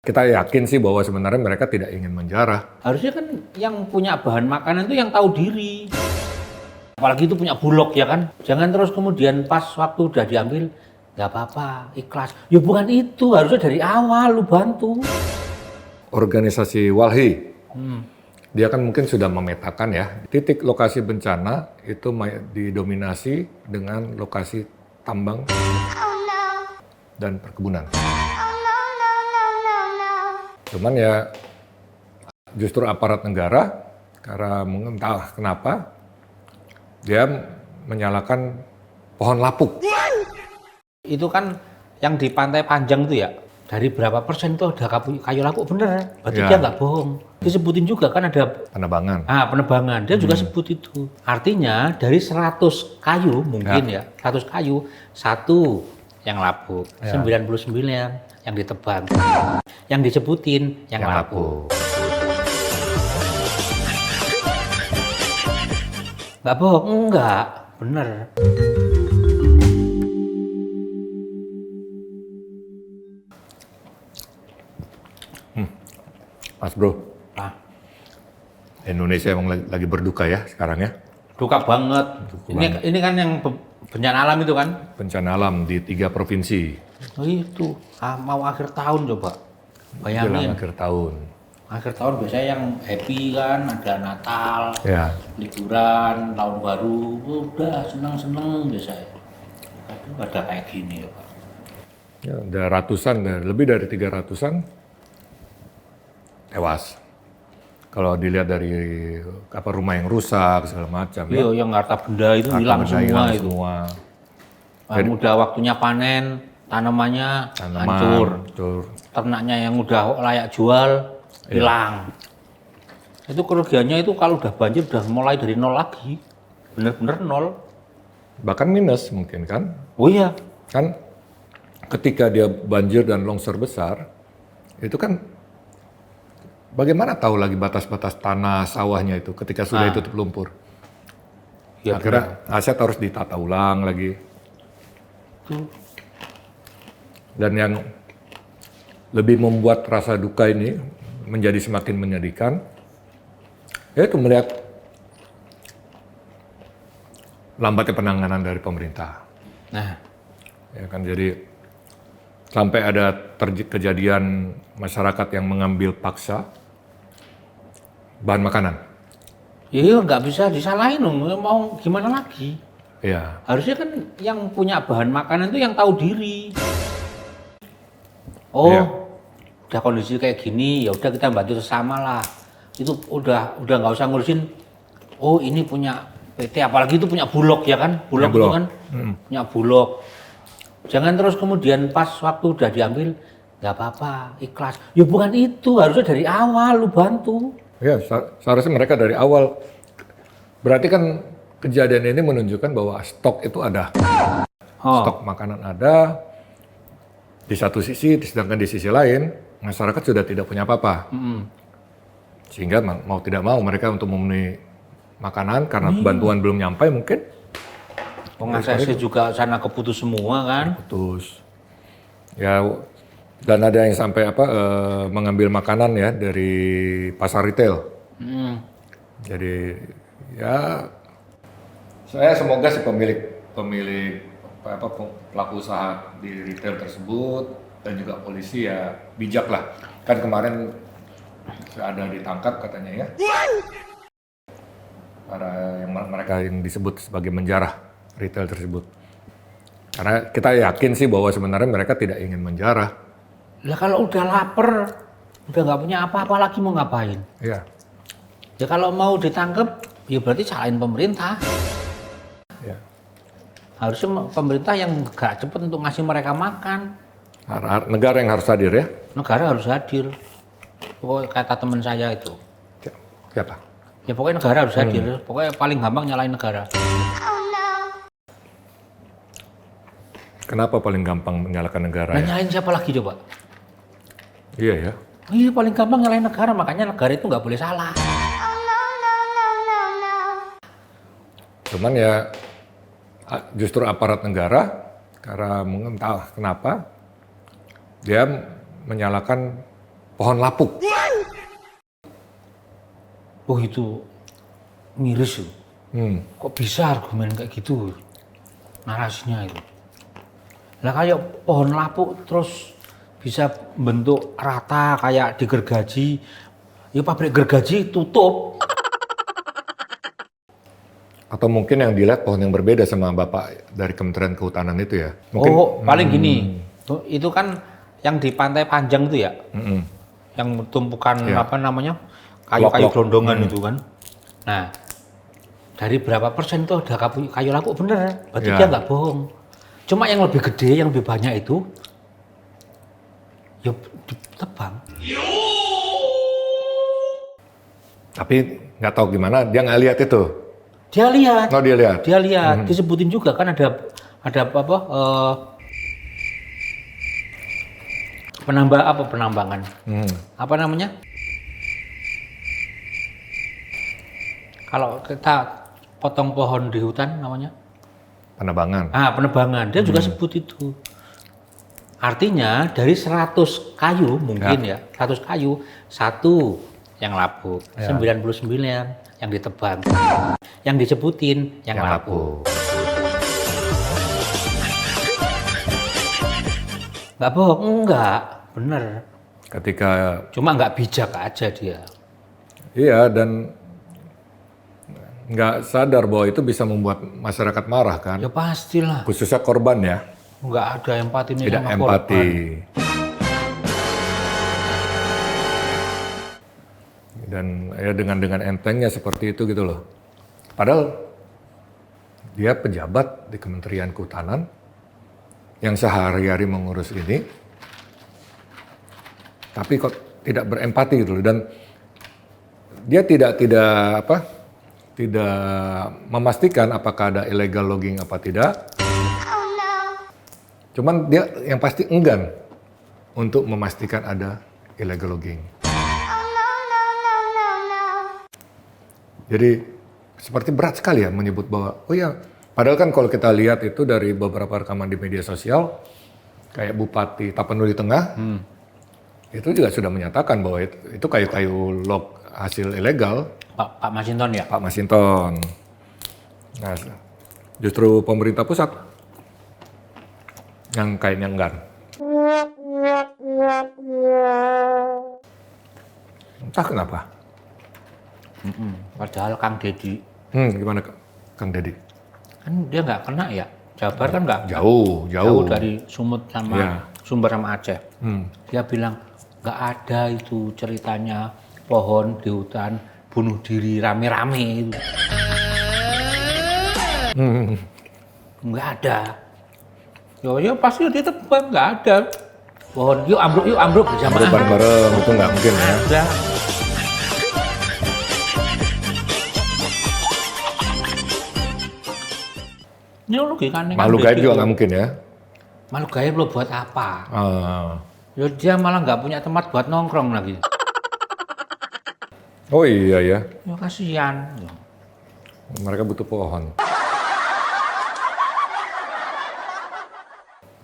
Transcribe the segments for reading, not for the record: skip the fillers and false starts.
Kita yakin sih bahwa sebenarnya mereka tidak ingin menjarah. Harusnya kan yang punya bahan makanan itu yang tahu diri. Apalagi itu punya bulog ya kan. Jangan terus kemudian pas waktu udah diambil, nggak apa-apa, ikhlas. Ya bukan itu, harusnya dari awal lu bantu. Organisasi Walhi, dia kan mungkin sudah memetakan ya, titik lokasi bencana itu didominasi dengan lokasi tambang dan perkebunan. Cuman ya justru aparat negara karena entah kenapa dia menyalakan pohon lapuk. Itu kan yang di Pantai Panjang itu ya, dari berapa persen tuh ada kayu lapuk, bener. Berarti Ya. dia nggak bohong. Disebutin juga kan ada Penebangan. penebangan, dia juga sebut itu. Artinya dari 100 kayu mungkin ya 100 kayu, satu yang lapuk, 99 yang ditebang. Yang disebutin yang lapuk. Nggak bohong, enggak, bener. Mas Bro, Nah, Indonesia emang lagi berduka ya sekarang ya. duka banget. Ini kan yang bencana alam itu kan. Bencana alam di 3 provinsi. Oh itu, mau akhir tahun coba. Menjelang Bayangin, akhir tahun. akhir tahun biasanya yang happy kan, ada Natal, Ya, liburan, tahun baru, udah seneng-seneng biasanya. Tapi ada kayak gini ya Pak. ya ada ratusan, lebih dari 300-an tewas. Kalau dilihat dari rumah yang rusak segala macam ya. Iya, yang harta benda itu Harta hilang benda semua hilang itu. semua. Udah waktunya panen, tanamannya Tanaman, hancur. hancur. Ternaknya yang udah layak jual, hilang. Itu kerugiannya itu kalau udah banjir udah mulai dari nol lagi. Bener-bener nol. Bahkan minus mungkin kan. Oh iya, Kan ketika dia banjir dan longsor besar, itu kan bagaimana tahu lagi batas-batas tanah sawahnya itu ketika sudah tutup lumpur. ya Akhirnya aset harus ditata ulang lagi. betul. Dan yang lebih membuat rasa duka ini menjadi semakin menyedihkan, yaitu melihat lambatnya penanganan dari pemerintah. Nah, Ya kan, jadi sampai ada kejadian masyarakat yang mengambil paksa bahan makanan. ya nggak bisa disalahin dong, mau gimana lagi? Ya, Harusnya kan yang punya bahan makanan itu yang tahu diri. Oh, Iya. udah kondisi kayak gini, ya udah kita bantu sesama lah. Itu udah nggak usah ngurusin. Oh, ini punya PT, apalagi itu punya bulog ya kan? Bulog itu bulog. kan punya bulog. Jangan terus kemudian pas waktu udah diambil, nggak apa-apa, ikhlas. Ya bukan itu, harusnya dari awal lu bantu. ya seharusnya mereka dari awal. Berarti kan kejadian ini menunjukkan bahwa stok itu ada. Stok makanan ada. Di satu sisi, sedangkan di sisi lain, masyarakat sudah tidak punya apa-apa. Sehingga mau tidak mau mereka untuk memenuhi makanan karena bantuan belum nyampe mungkin. Pengasasnya juga sana keputus semua kan. Putus. Ya, dan ada yang sampai mengambil makanan ya dari pasar retail. Jadi ya saya semoga si pemilik pelaku usaha di retail tersebut dan juga polisi ya bijak lah. Kan kemarin ada ditangkap katanya ya. Mereka yang disebut sebagai menjarah retail tersebut. Karena kita yakin sih bahwa sebenarnya mereka tidak ingin menjarah. Lah kalau udah lapar, udah nggak punya apa-apa lagi mau ngapain? Iya. Ya kalau mau ditangkap, ya berarti salahin pemerintah. Ya. Harusnya pemerintah yang gak cepet untuk ngasih mereka makan. Negara yang harus hadir ya. Negara harus hadir. Pokoknya kata teman saya itu. Siapa? Ya pokoknya negara harus hadir. Pokoknya paling gampang nyalain negara. Kenapa paling gampang menyalahkan negara Nah, ya? nyalain siapa lagi coba? Iya ya. Iya paling gampang nyalain negara, makanya negara itu nggak boleh salah. Cuman ya justru aparat negara karena entah kenapa dia menyalakan pohon lapuk. Oh itu miris. Kok bisa argumen kayak gitu narasinya itu? Lah kayak pohon lapuk terus bisa bentuk rata kayak digergaji. Ya pabrik gergaji tutup. Atau mungkin yang dilihat pohon yang berbeda sama Bapak dari Kementerian Kehutanan itu ya? Mungkin, Paling gini. Itu kan yang di Pantai Panjang itu ya. Yang tumpukan apa namanya? Kayu-kayu gelondongan itu kan. Nah, dari berapa persen tuh ada kayu lapuk bener. Berarti dia nggak bohong. Cuma yang lebih gede, yang lebih banyak itu ya ditebang. Tapi nggak tahu gimana, dia nggak lihat itu. Dia lihat. Oh, dia lihat. Dia lihat. Disebutin juga kan ada apa? Penambangan. Apa namanya? Kalau kita potong pohon di hutan namanya? Penebangan. Penebangan. Dia juga sebut itu. Artinya dari 100 kayu mungkin ya 100 kayu, 1 yang lapuk, 99 yang ditebang. Yang disebutin yang lapuk. Nggak bohong, enggak. Bener. Ketika... Cuma nggak bijak aja dia. Iya, dan nggak sadar bahwa itu bisa membuat masyarakat marah kan. Ya pastilah. Khususnya korban ya. Nggak ada empatinya Tidak sama empati. korban. Dan ya dengan entengnya seperti itu gitu loh. Padahal dia pejabat di Kementerian Kehutanan yang sehari-hari mengurus ini, tapi kok tidak berempati gitu loh. Dan dia tidak memastikan apakah ada illegal logging apa tidak. Cuman dia yang pasti enggan untuk memastikan ada illegal logging. Jadi seperti berat sekali ya menyebut bahwa, oh ya, padahal kan kalau kita lihat itu dari beberapa rekaman di media sosial, kayak Bupati Tapanuli Tengah, itu juga sudah menyatakan bahwa itu kayu-kayu log hasil ilegal. Pak Masinton ya? Pak Masinton. Nah, justru pemerintah pusat yang kayaknya enggan. Entah kenapa. Padahal Kang Deddy. Gimana Kang Deddy? Kan dia nggak kena ya. Jabar kan nggak Jauh dari Sumut sama Sumber sama Aceh. Dia bilang nggak ada itu ceritanya pohon di hutan bunuh diri rame-rame itu. Nggak ada. Ya pasti dia tebak nggak ada. Pohon yuk ambruk berjamaah. Bareng-bareng itu nggak mungkin ya. Ada. Ini logikanya Makhluk gaib juga nggak mungkin ya. Makhluk gaib lo buat apa? Ah. Ya dia malah nggak punya tempat buat nongkrong lagi. Oh iya ya, Ya kasihan. mereka butuh pohon.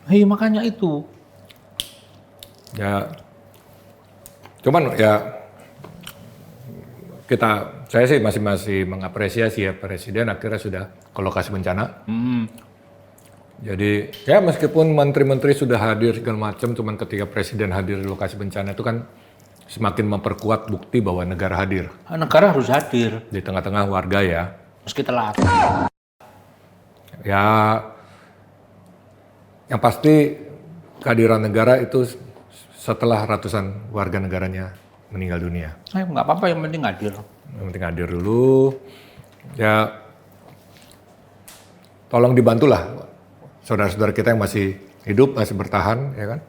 Hei makanya itu. Ya, cuman ya saya sih masih mengapresiasi ya Presiden akhirnya sudah ke lokasi bencana. Jadi ya meskipun menteri-menteri sudah hadir segala macam, cuman ketika Presiden hadir di lokasi bencana itu kan semakin memperkuat bukti bahwa negara hadir. Negara harus hadir. Di tengah-tengah warga ya. Meski telat. Ya, yang pasti kehadiran negara itu setelah ratusan warga negaranya meninggal dunia. Nggak apa-apa yang penting hadir. Yang penting hadir dulu. Ya, tolong dibantulah saudara-saudara kita yang masih hidup, masih bertahan, ya kan?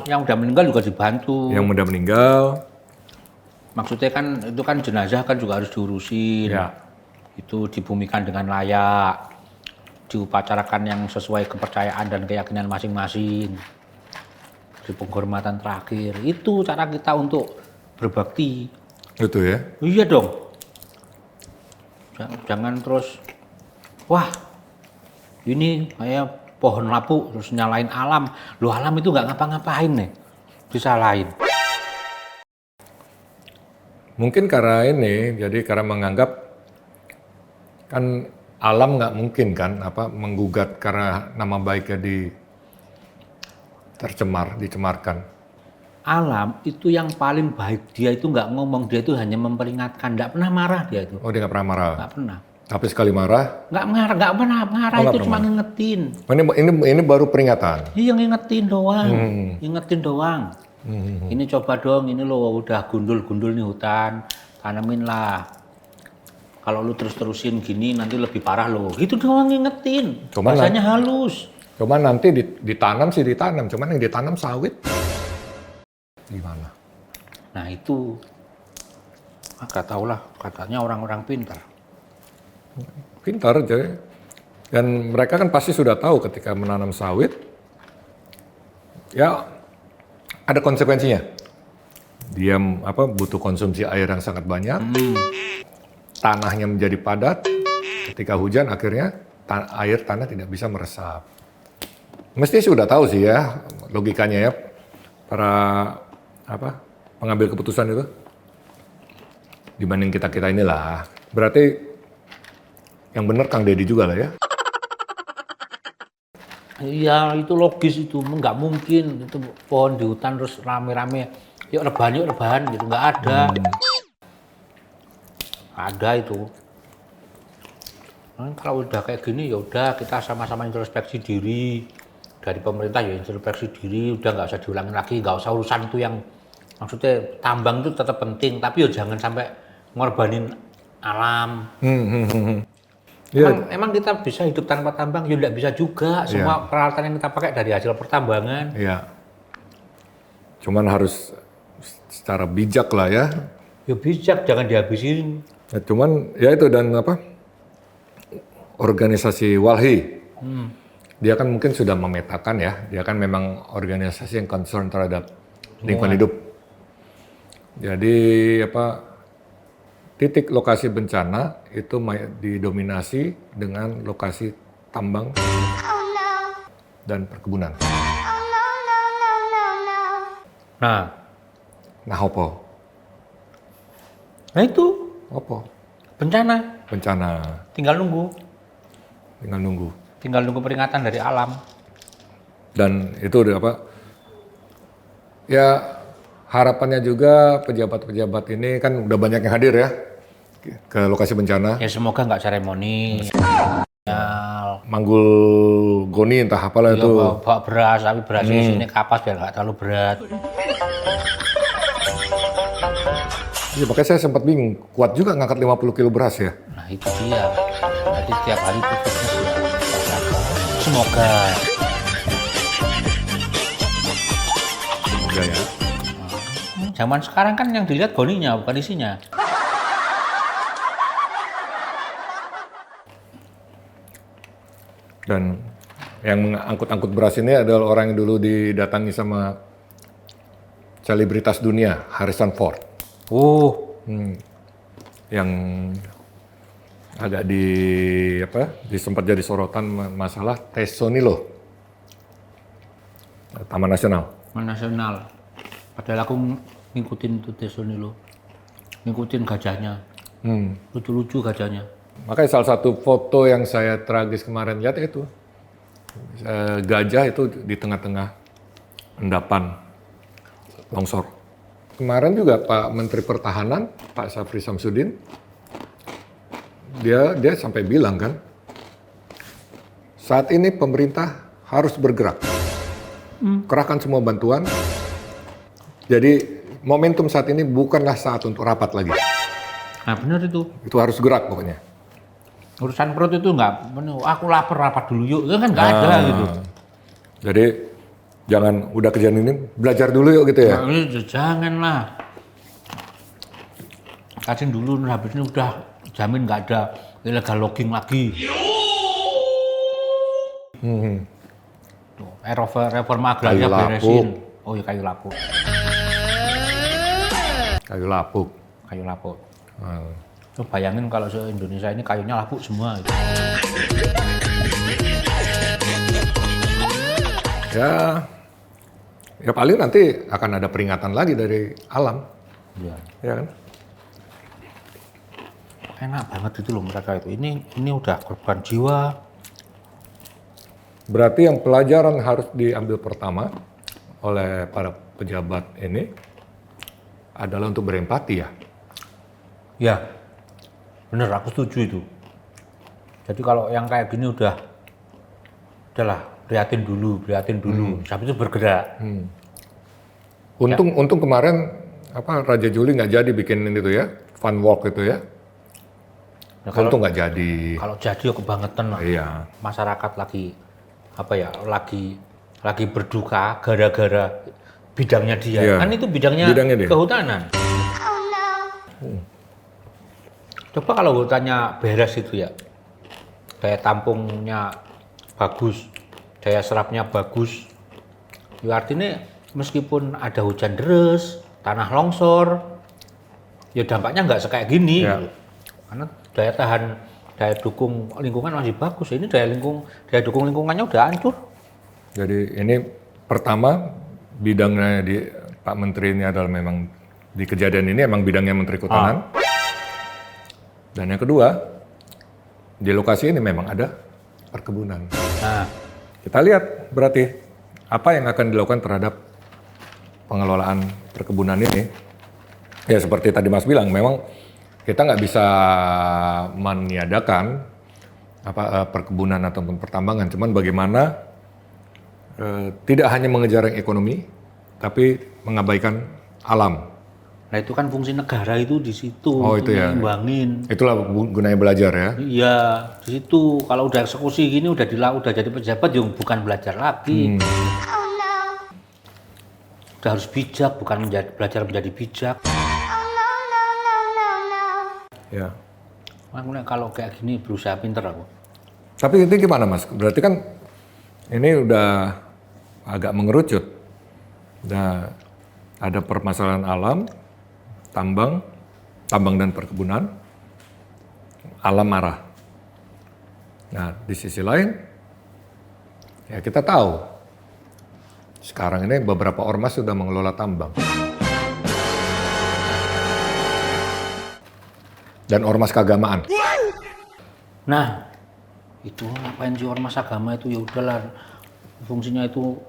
Yang udah meninggal juga dibantu. Yang udah meninggal. Maksudnya kan itu kan jenazah kan juga harus diurusin. Ya. Itu dibumikan dengan layak, diupacarakan yang sesuai kepercayaan dan keyakinan masing-masing. Di penghormatan terakhir. Itu cara kita untuk berbakti. Itu ya. Iya dong. Jangan terus, wah ini kayak pohon lapuk terus nyalain alam. Loh alam itu nggak ngapa-ngapain nih. disalahin? Mungkin karena ini, jadi karena menganggap kan alam nggak mungkin kan menggugat karena nama baiknya dicemarkan. Alam itu yang paling baik, dia itu nggak ngomong, dia itu hanya memperingatkan, nggak pernah marah dia itu. Oh, dia nggak pernah marah. Nggak pernah. Tapi sekali marah. Nggak pernah marah, Oh, nggak itu pernah cuma marah. ngingetin. Ini baru peringatan. Iya ngingetin doang. Hmm. Ini coba dong, ini lo udah gundul-gundul nih hutan, tanemin lah. Kalau lu terus-terusin gini nanti lebih parah lo. Gitu doang ngingetin. Cuman Bahasanya halus. Cuman nanti ditanam, cuman yang ditanam sawit. Gimana? Nah itu, nggak tahu lah, katanya orang-orang pintar. Pintar jadi. Dan mereka kan pasti sudah tahu ketika menanam sawit, ya ada konsekuensinya. Dia butuh konsumsi air yang sangat banyak, tanahnya menjadi padat. Ketika hujan akhirnya air tanah tidak bisa meresap. Mesti sudah tahu sih ya logikanya ya para pengambil keputusan itu. Dibanding kita inilah. Berarti yang benar Kang Deddy juga lah ya. Iya itu logis itu, nggak mungkin itu pohon di hutan terus rame-rame yuk rebahan gitu, nggak ada. Ada itu. Nah, kalau udah kayak gini ya udah kita sama-sama introspeksi diri, dari pemerintah ya introspeksi diri, udah nggak usah diulangin lagi, nggak usah urusan itu yang maksudnya tambang itu tetap penting, tapi ya jangan sampai ngorbanin alam. Emang kita bisa hidup tanpa tambang? Ya tidak bisa juga. Semua peralatan yang kita pakai dari hasil pertambangan. Iya. Cuman harus secara bijak lah ya. Ya bijak, jangan dihabisin. Ya, cuman ya itu dan organisasi Walhi, dia kan mungkin sudah memetakan ya. Dia kan memang organisasi yang concern terhadap lingkungan hidup. Jadi titik lokasi bencana itu didominasi dengan lokasi tambang dan perkebunan. Nah Apa? Nah itu Apa? bencana. Tinggal nunggu peringatan dari alam. Dan itu ya harapannya juga pejabat-pejabat ini kan udah banyak yang hadir ya ke lokasi bencana. Ya semoga nggak seremoni. Manggul goni entah apalah itu. Bawa beras, tapi berasnya isinya kapas biar nggak terlalu berat. Iya, makanya saya sempat bingung, kuat juga ngangkat 50 kilo beras ya. Nah itu dia. Jadi tiap hari itu fitness ya. Semoga. Ya. Zaman sekarang kan yang dilihat goninya bukan isinya. Dan yang mengangkut-angkut beras ini adalah orang yang dulu didatangi sama selebritas dunia, Harrison Ford. Yang agak sempat jadi sorotan masalah Tesonilo, Taman Nasional. Padahal aku ngikutin itu Tesonilo, ngikutin gajahnya, lucu-lucu gajahnya. Makanya salah satu foto yang saya tragis kemarin lihat itu gajah itu di tengah-tengah endapan longsor. Kemarin juga Pak Menteri Pertahanan, Pak Syafri Samsudin, dia sampai bilang kan, saat ini pemerintah harus bergerak, kerahkan semua bantuan. Jadi momentum saat ini bukanlah saat untuk rapat lagi. Nah benar itu. Itu harus gerak pokoknya. Urusan perut itu nggak, aku lapar rapat dulu yuk, itu kan nggak ada gitu. Jadi jangan udah kejadian ini belajar dulu yuk gitu ya. Nah, jangan lah. Kajian dulu, habis ini udah jamin nggak ada illegal logging lagi. Tuh, reforma agraria beresin. Oh ya kayu lapuk. Kayu lapuk. Tuh bayangin kalau se-Indonesia ini kayunya lapuk semua. Gitu. Ya, Ya paling nanti akan ada peringatan lagi dari alam, Iya. ya kan? Enak banget itu loh mereka itu. Ini udah korban jiwa. Berarti yang pelajaran harus diambil pertama oleh para pejabat ini adalah untuk berempati ya. Ya, bener aku setuju itu. Jadi kalau yang kayak gini udahlah prihatin dulu. Sampai itu bergerak. Untung kemarin Raja Juli nggak jadi bikin itu ya, fun walk itu ya. Nah, kalau, Untung nggak jadi. kalau jadi ya kebangetan lah. Iya. Masyarakat lagi berduka gara-gara bidangnya dia. Iya. Kan itu bidangnya dia. kehutanan. Coba kalau hutannya beres itu ya, daya tampungnya bagus, daya serapnya bagus, ya artinya meskipun ada hujan deras, tanah longsor, ya dampaknya nggak kayak gini. Ya. Karena daya dukung lingkungan masih bagus. Ini daya dukung lingkungannya udah hancur. Jadi ini pertama bidangnya di Pak Menteri ini adalah memang di kejadian ini emang bidangnya Menteri Kehutanan. Dan yang kedua, di lokasi ini memang ada perkebunan. Nah, Kita lihat berarti apa yang akan dilakukan terhadap pengelolaan perkebunan ini. Ya seperti tadi Mas bilang, memang kita nggak bisa meniadakan perkebunan ataupun pertambangan. Cuman bagaimana tidak hanya mengejar yang ekonomi, tapi mengabaikan alam. nah itu kan fungsi negara itu di situ, Oh, itu ya. nyimbangin. Itulah gunanya belajar ya. Iya, di situ kalau udah eksekusi gini udah jadi pejabat yang bukan belajar lagi. Udah harus bijak, bukan belajar menjadi bijak. Ya. Makanya kalau kayak gini berusaha pinter aku. Tapi ini gimana Mas? Berarti kan ini udah agak mengerucut. Nah, ada permasalahan alam, tambang dan perkebunan, alam marah. Nah, di sisi lain, ya kita tahu, sekarang ini beberapa ormas sudah mengelola tambang. Dan ormas keagamaan. Nah, itu ngapain sih ormas agama itu, ya udahlah fungsinya itu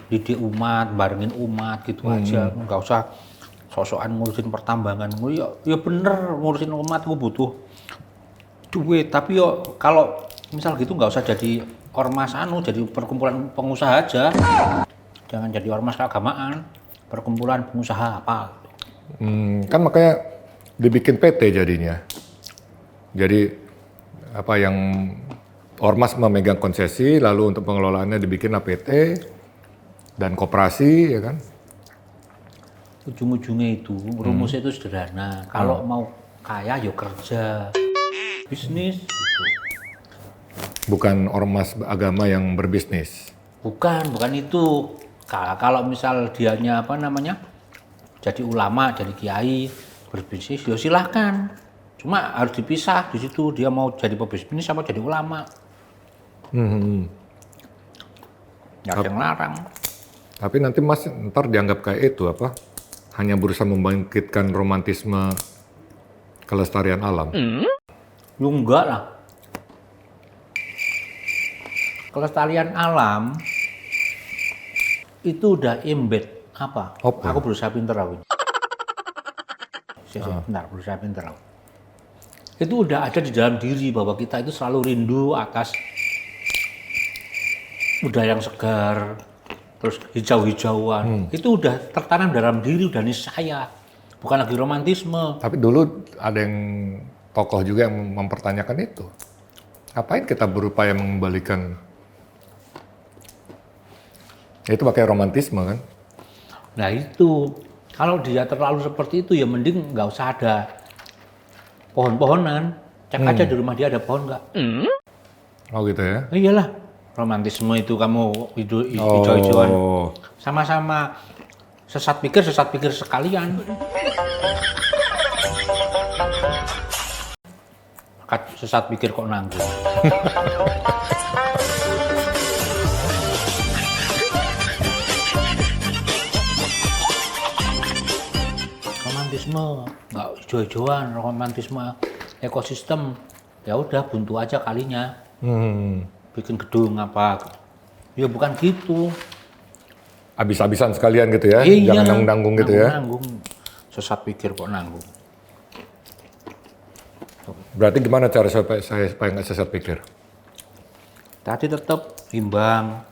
didik umat, barengin umat gitu aja, nggak usah sok-sokan ngurusin pertambangan. Ya bener ngurusin umat itu butuh duit, tapi yo kalau misal gitu nggak usah jadi ormas jadi perkumpulan pengusaha aja, jangan jadi ormas keagamaan, perkumpulan pengusaha apa. Kan makanya dibikin PT jadinya. Jadi yang ormas memegang konsesi, lalu untuk pengelolaannya dibikin PT dan koperasi, ya kan? Ujung-ujungnya itu rumusnya itu sederhana. Kalau mau kaya ya kerja, bisnis. Gitu. Bukan ormas agama yang berbisnis. Bukan itu. Kalau misal dianya jadi ulama, jadi kiai, berbisnis, ya silahkan. Cuma harus dipisah di situ. Dia mau jadi pebisnis sama jadi ulama. Nggak ada yang larang. Tapi nanti Mas ntar dianggap kayak itu hanya berusaha membangkitkan romantisme kelestarian alam. Ya enggak lah. Kelestarian alam itu udah embed apa? Aku berusaha pinter aku. Bentar, berusaha pinter aku. Itu udah ada di dalam diri bahwa kita itu selalu rindu atas udara yang segar, terus hijau-hijauan. Itu udah tertanam dalam diri, udah niscaya. Bukan lagi romantisme. Tapi dulu ada yang tokoh juga yang mempertanyakan itu. Ngapain kita berupaya mengembalikan? Itu pakai romantisme kan? Nah itu, kalau dia terlalu seperti itu ya mending nggak usah ada pohon-pohonan. Cek aja di rumah dia ada pohon nggak? Oh gitu ya? Iyalah, romantisme itu kamu hijau-hijauan. Sama-sama sesat pikir sekalian. Sesat pikir kok nanggung. romantisme, nggak hijau-hijauan, romantisme ekosistem. Ya udah buntu aja kalinya. Bikin gedung apa? Ya bukan gitu. Habis-habisan sekalian gitu ya, Iya, jangan nanggung gitu ya. Nanggung. Sesat pikir kok nanggung. Berarti gimana cara saya supaya nggak sesat pikir? Tadi tetap imbang,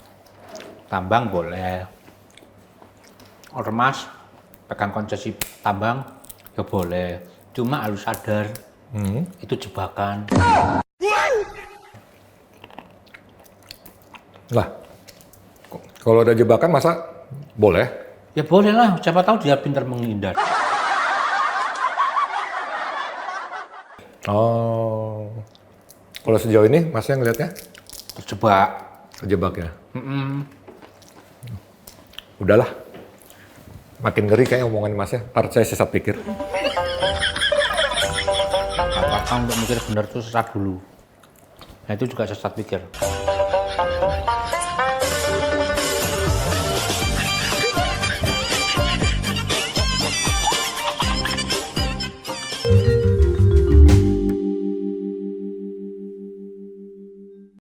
tambang boleh. Ormas pegang konsesi tambang ya boleh. Cuma harus sadar itu jebakan. Lah, kalau ada jebakan masa boleh? Ya boleh lah, siapa tahu dia pintar menghindar. Oh, kalau sejauh ini masnya ngelihatnya Terjebak. terjebak ya? Udahlah, makin ngeri kayak omongan masnya. Ntar saya sesat pikir. Apakah untuk mikir benar itu sesat dulu. Nah itu juga sesat pikir.